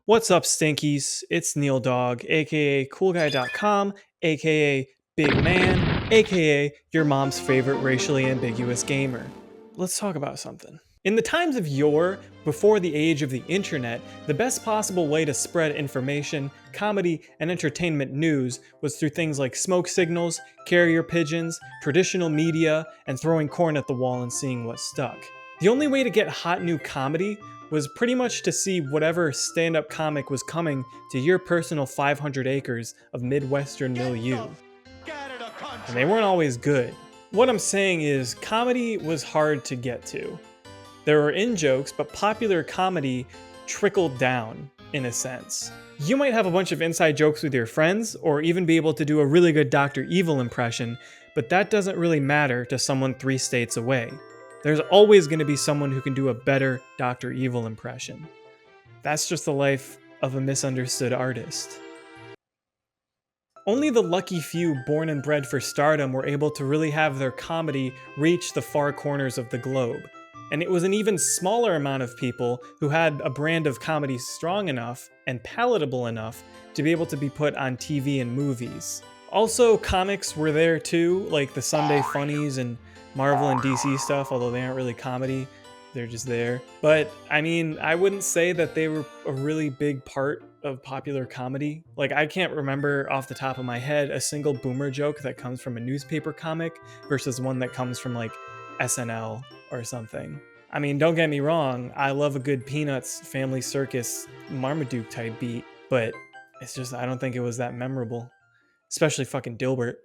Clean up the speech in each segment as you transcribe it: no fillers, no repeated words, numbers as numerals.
What's up, Stinkies? It's Neil Dog, aka CoolGuy.com, aka Big Man, aka your mom's favorite racially ambiguous gamer. Let's talk about something. In the times of yore, before the age of the internet, the best possible way to spread information, comedy, and entertainment news was through things like smoke signals, carrier pigeons, traditional media, and throwing corn at the wall and seeing what stuck. The only way to get hot new comedy was pretty much to see whatever stand-up comic was coming to your personal 500 acres of Midwestern milieu. And they weren't always good. What I'm saying is, comedy was hard to get to. There were in-jokes, but popular comedy trickled down, in a sense. You might have a bunch of inside jokes with your friends, or even be able to do a really good Dr. Evil impression, but that doesn't really matter to someone 3 states away. There's always going to be someone who can do a better Dr. Evil impression. That's just the life of a misunderstood artist. Only the lucky few born and bred for stardom were able to really have their comedy reach the far corners of the globe. And it was an even smaller amount of people who had a brand of comedy strong enough and palatable enough to be able to be put on TV and movies. Also, comics were there too, like the Sunday Funnies and Marvel and DC stuff, although they aren't really comedy, they're just there. But I mean, I wouldn't say that they were a really big part of popular comedy. Like, I can't remember off the top of my head a single boomer joke that comes from a newspaper comic versus one that comes from like SNL or something. I mean, don't get me wrong, I love a good Peanuts, Family Circus, Marmaduke type beat, but it's just, I don't think it was that memorable. Especially fucking Dilbert.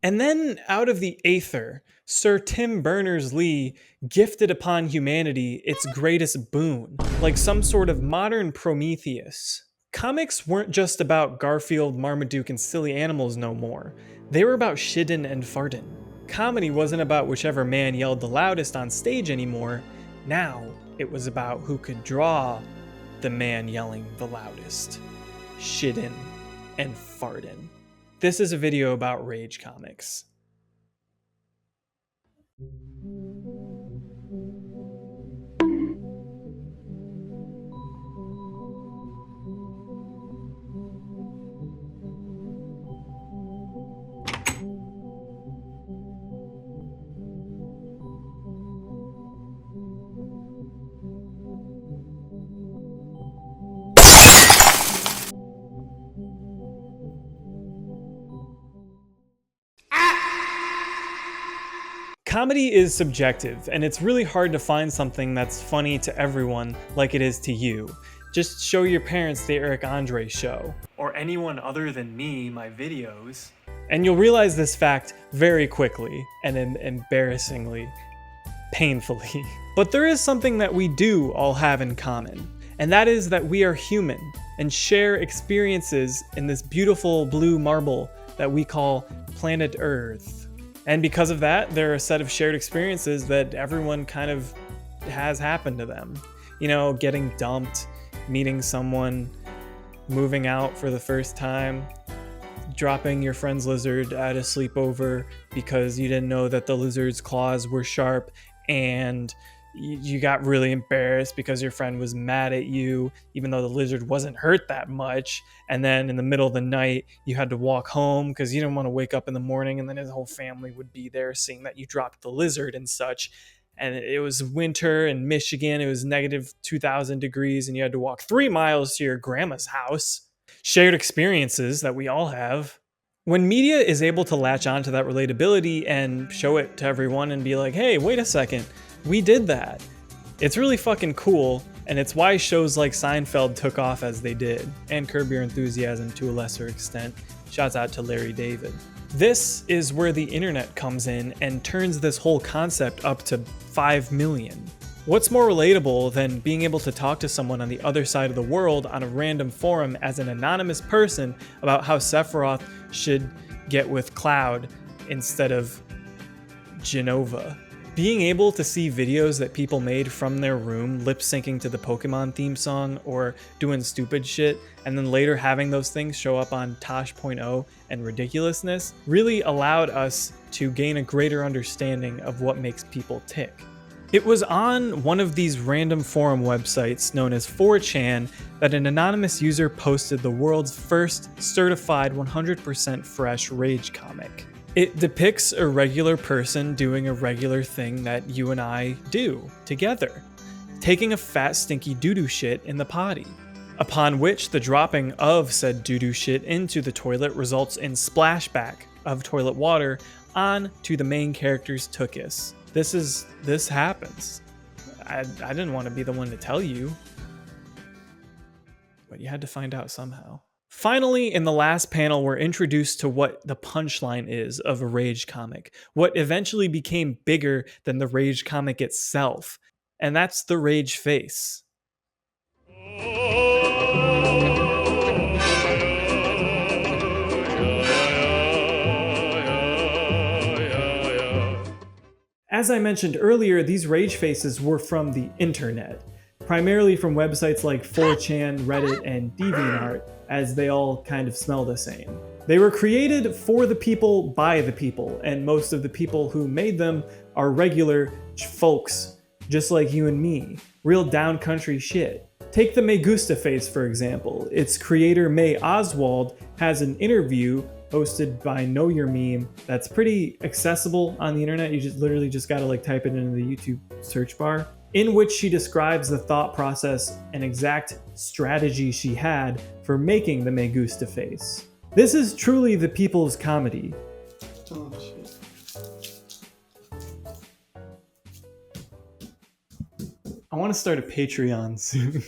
And then, out of the aether, Sir Tim Berners-Lee gifted upon humanity its greatest boon, like some sort of modern Prometheus. Comics weren't just about Garfield, Marmaduke, and silly animals no more. They were about shittin' and fartin'. Comedy wasn't about whichever man yelled the loudest on stage anymore. Now, it was about who could draw the man yelling the loudest. Shittin' and fartin'. This is a video about Rage Comics. Comedy is subjective, and it's really hard to find something that's funny to everyone like it is to you. Just show your parents the Eric Andre show, or anyone other than me my videos, and you'll realize this fact very quickly, and embarrassingly, painfully. But there is something that we do all have in common, and that is that we are human, and share experiences in this beautiful blue marble that we call planet Earth. And because of that, there are a set of shared experiences that everyone kind of has happened to them. You know, getting dumped, meeting someone, moving out for the first time, dropping your friend's lizard at a sleepover because you didn't know that the lizard's claws were sharp, and you got really embarrassed because your friend was mad at you, even though the lizard wasn't hurt that much. And then in the middle of the night, you had to walk home because you didn't want to wake up in the morning, and then his whole family would be there seeing that you dropped the lizard and such. And it was winter in Michigan. It was negative 2,000 degrees, and you had to walk 3 miles to your grandma's house. Shared experiences that we all have. When media is able to latch onto that relatability and show it to everyone and be like, hey, wait a second, we did that. It's really fucking cool, and it's why shows like Seinfeld took off as they did, and Curb Your Enthusiasm to a lesser extent. Shouts out to Larry David. This is where the internet comes in and turns this whole concept up to 5 million. What's more relatable than being able to talk to someone on the other side of the world on a random forum as an anonymous person about how Sephiroth should get with Cloud instead of Genova? Being able to see videos that people made from their room lip syncing to the Pokemon theme song or doing stupid shit, and then later having those things show up on Tosh.0 and Ridiculousness really allowed us to gain a greater understanding of what makes people tick. It was on one of these random forum websites known as 4chan that an anonymous user posted the world's first certified 100% fresh rage comic. It depicts a regular person doing a regular thing that you and I do together, taking a fat stinky doo-doo shit in the potty, upon which the dropping of said doo-doo shit into the toilet results in splashback of toilet water onto the main character's tuchus. This happens. I didn't want to be the one to tell you, but you had to find out somehow. Finally, in the last panel, we're introduced to what the punchline is of a rage comic, what eventually became bigger than the rage comic itself, and that's the rage face. As I mentioned earlier, these rage faces were from the internet, primarily from websites like 4chan, Reddit, and DeviantArt, as they all kind of smell the same. They were created for the people by the people, and most of the people who made them are regular folks, just like you and me. Real downcountry shit. Take the Me Gusta face, for example. Its creator, May Oswald, has an interview hosted by Know Your Meme that's pretty accessible on the internet. You literally just gotta like type it into the YouTube search bar, in which she describes the thought process and exact strategy she had for making the Me Gusta face. This is truly the people's comedy. Oh, shit. I want to start a Patreon soon.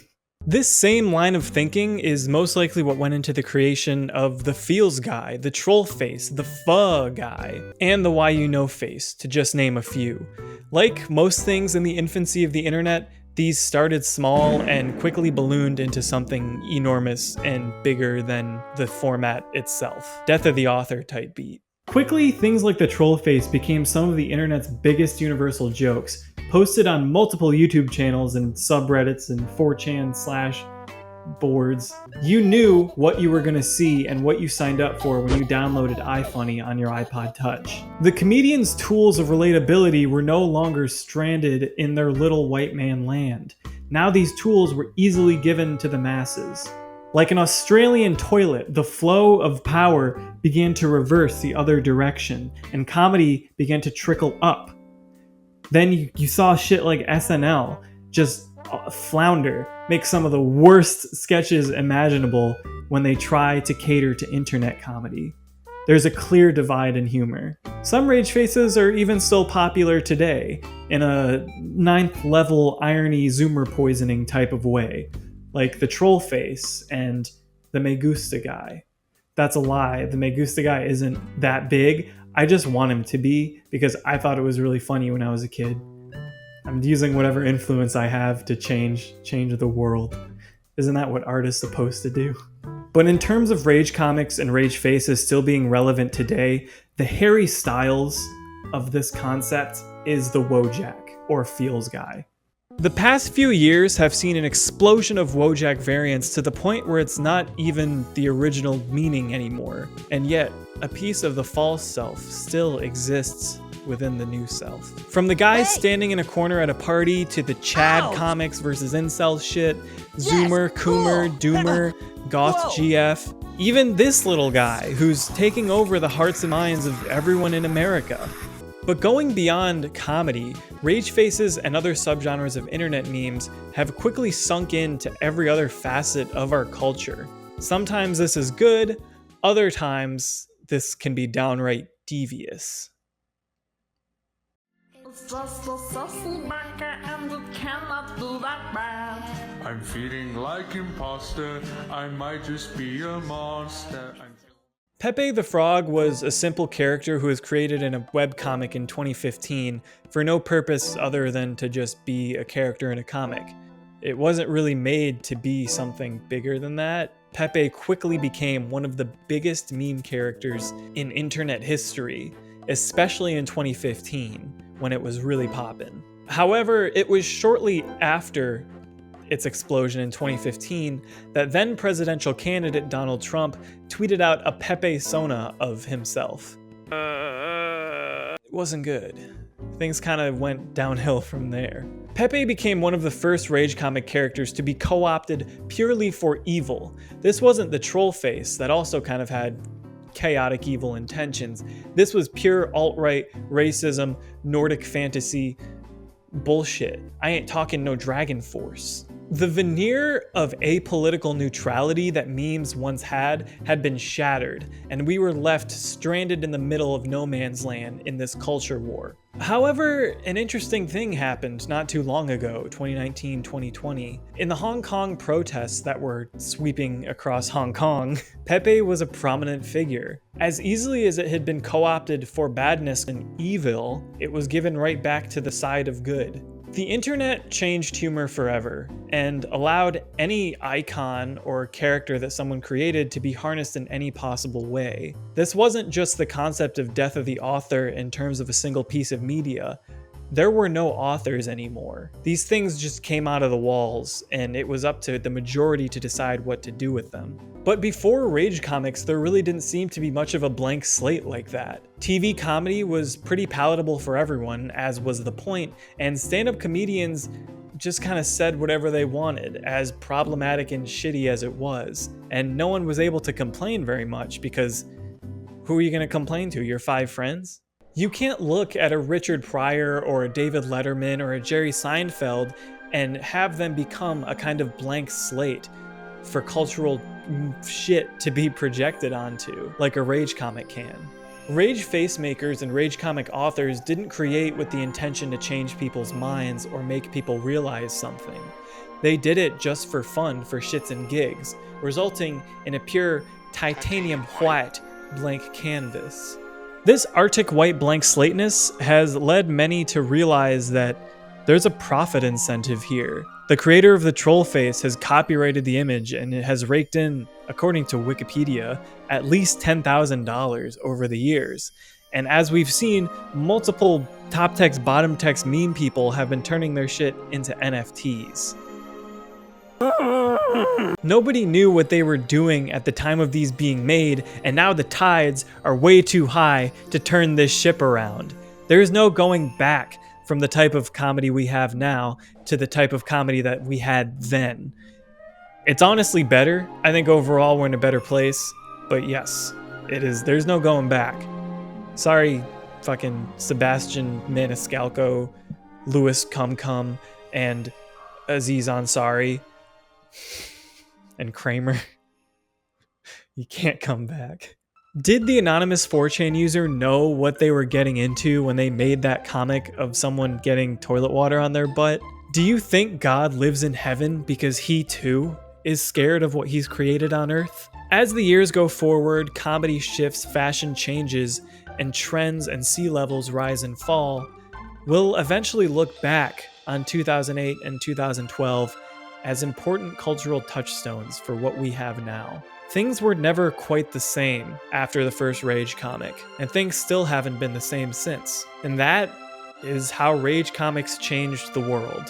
This same line of thinking is most likely what went into the creation of the Feels guy, the Troll face, the Pho guy, and the Why You Know face, to just name a few. Like most things in the infancy of the internet, these started small and quickly ballooned into something enormous and bigger than the format itself. Death of the author type beat. Quickly, things like the troll face became some of the internet's biggest universal jokes, posted on multiple YouTube channels and subreddits and 4chan/ boards. You knew what you were gonna see and what you signed up for when you downloaded iFunny on your iPod Touch. The comedians' tools of relatability were no longer stranded in their little white man land. Now these tools were easily given to the masses. Like an Australian toilet, the flow of power began to reverse the other direction, and comedy began to trickle up. Then you saw shit like SNL just flounder, make some of the worst sketches imaginable when they try to cater to internet comedy. There's a clear divide in humor. Some rage faces are even still popular today, in a 9th level irony zoomer poisoning type of way, like the troll face and the Me Gusta guy. That's a lie. The Me Gusta guy isn't that big. I just want him to be because I thought it was really funny when I was a kid. I'm using whatever influence I have to change the world. Isn't that what art is supposed to do? But in terms of rage comics and rage faces still being relevant today, the Harry Styles of this concept is the Wojak, or Feels guy. The past few years have seen an explosion of Wojak variants to the point where it's not even the original meaning anymore, and yet a piece of the false self still exists within the new self. From the guys standing in a corner at a party to the Chad comics versus incel shit, Zoomer, Coomer, Doomer, Goth GF, even this little guy who's taking over the hearts and minds of everyone in America. But going beyond comedy, rage faces and other subgenres of internet memes have quickly sunk into every other facet of our culture. Sometimes this is good, other times this can be downright devious. It's just a sausage burger and it cannot do that bad. I'm feeling like imposter, I might just be a monster. Pepe the Frog was a simple character who was created in a webcomic in 2015 for no purpose other than to just be a character in a comic. It wasn't really made to be something bigger than that. Pepe quickly became one of the biggest meme characters in internet history, especially in 2015, when it was really poppin'. However, it was shortly after its explosion in 2015 that then presidential candidate Donald Trump tweeted out a Pepe Sona of himself. It wasn't good. things kind of went downhill from there. Pepe became one of the first Rage comic characters to be co-opted purely for evil. This wasn't the troll face that also kind of had chaotic evil intentions. This was pure alt-right racism, Nordic fantasy bullshit. I ain't talking no Dragon Force. The veneer of apolitical neutrality that memes once had been shattered, and we were left stranded in the middle of no man's land in this culture war. However, an interesting thing happened not too long ago, 2019-2020. In the Hong Kong protests that were sweeping across Hong Kong, Pepe was a prominent figure. As easily as it had been co-opted for badness and evil, it was given right back to the side of good. The internet changed humor forever and allowed any icon or character that someone created to be harnessed in any possible way. This wasn't just the concept of death of the author in terms of a single piece of media. There were no authors anymore. These things just came out of the walls, and it was up to the majority to decide what to do with them. But before Rage comics, there really didn't seem to be much of a blank slate like that. TV comedy was pretty palatable for everyone, as was the point, and stand-up comedians just kind of said whatever they wanted, as problematic and shitty as it was. And no one was able to complain very much, because who are you going to complain to? Your 5 friends? You can't look at a Richard Pryor or a David Letterman or a Jerry Seinfeld and have them become a kind of blank slate for cultural shit to be projected onto, like a Rage comic can. Rage face makers and Rage comic authors didn't create with the intention to change people's minds or make people realize something. They did it just for fun, for shits and gigs, resulting in a pure titanium white blank canvas. This Arctic white blank slateness has led many to realize that there's a profit incentive here. The creator of the troll face has copyrighted the image and it has raked in, according to Wikipedia, at least $10,000 over the years. And as we've seen, multiple top text, bottom text meme people have been turning their shit into NFTs. Nobody knew what they were doing at the time of these being made, and now the tides are way too high to turn this ship around. There is no going back from the type of comedy we have now to the type of comedy that we had then. It's honestly better. I think overall we're in a better place, but yes, it is. There's no going back. Sorry, fucking Sebastian Maniscalco, Louis Cum, and Aziz Ansari. And Kramer. You can't come back. Did the anonymous 4chan user know what they were getting into when they made that comic of someone getting toilet water on their butt? Do you think God lives in heaven because he too is scared of what he's created on earth? As the years go forward, comedy shifts, fashion changes, and trends and sea levels rise and fall, we'll eventually look back on 2008 and 2012 as important cultural touchstones for what we have now. Things were never quite the same after the first Rage comic, and things still haven't been the same since. And that is how Rage comics changed the world.